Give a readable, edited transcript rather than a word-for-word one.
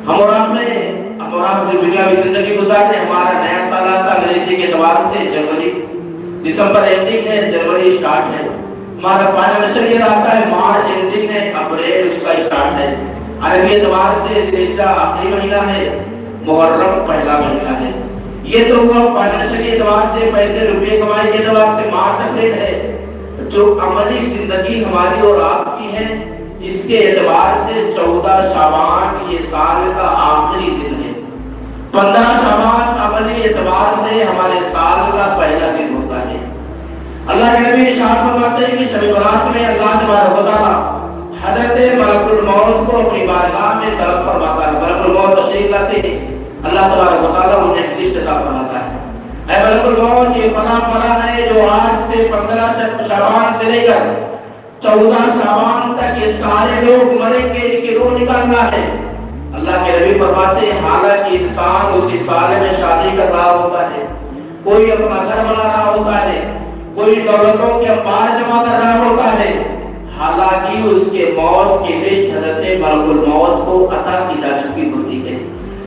ہم اور آپ اپنی دنیا میں زندگی گزارتے، ہمارا نیا سال آتا ہے انگریزی کے اعتبار سے جنوری، دسمبر اینڈنگ ہے، جنوری اسٹارٹ ہے۔ ہمارا فائنانشل ایئر آتا ہے مارچ اینڈنگ ہے، اپریل اس کا اسٹارٹ ہے۔ عربی اعتبار سے ذوالحجہ آخری مہینہ ہے، محرم پہلا مہینہ ہے۔ یہ تو ہوا فائنانشل اعتبار سے، پیسے روپے کمائی کے اعتبار سے مارچ اپریل ہے۔ جو عملی زندگی ہماری اور آپ کی ہے، اس کے اعتبار سے 14 شعبان یہ سال کا آخری دن ہے۔ 15 شعبان عملی اعتبار سے ہمارے سال کا پہلا دن ہوتا ہے۔ اللہ کے نبی ارشاد فرماتے ہیں کہ شب برات میں اللہ تبارک و تعالی حضرت ملک الموت کو اپنی بارگاہ میں طلب فرماتا ہے۔ ملک الموت تشریف لاتے ہیں، اللہ تبارک و تعالی انہیں ایک لسٹ عطا فرماتا ہے، اے ملک الموت یہ فلاں فلاں ہے جو آج سے 15 شعبان سے لے کر 14 شعبان تک یہ سارے لوگ مریں گے، ان کی روح نکالنا ہے۔ اللہ کے نبی فرماتے ہیں حالانکہ انسان اسی سال میں شادی کر رہا ہوتا ہے، کوئی اپنا گھر بنا رہا ہوتا ہے، کوئی دولتوں کے انبار جمع کر رہا ہوتا ہے، حالانکہ اس کے موت کی لسٹ حضرت ملک الموت کو عطا کی جا چکی ہوتی ہے۔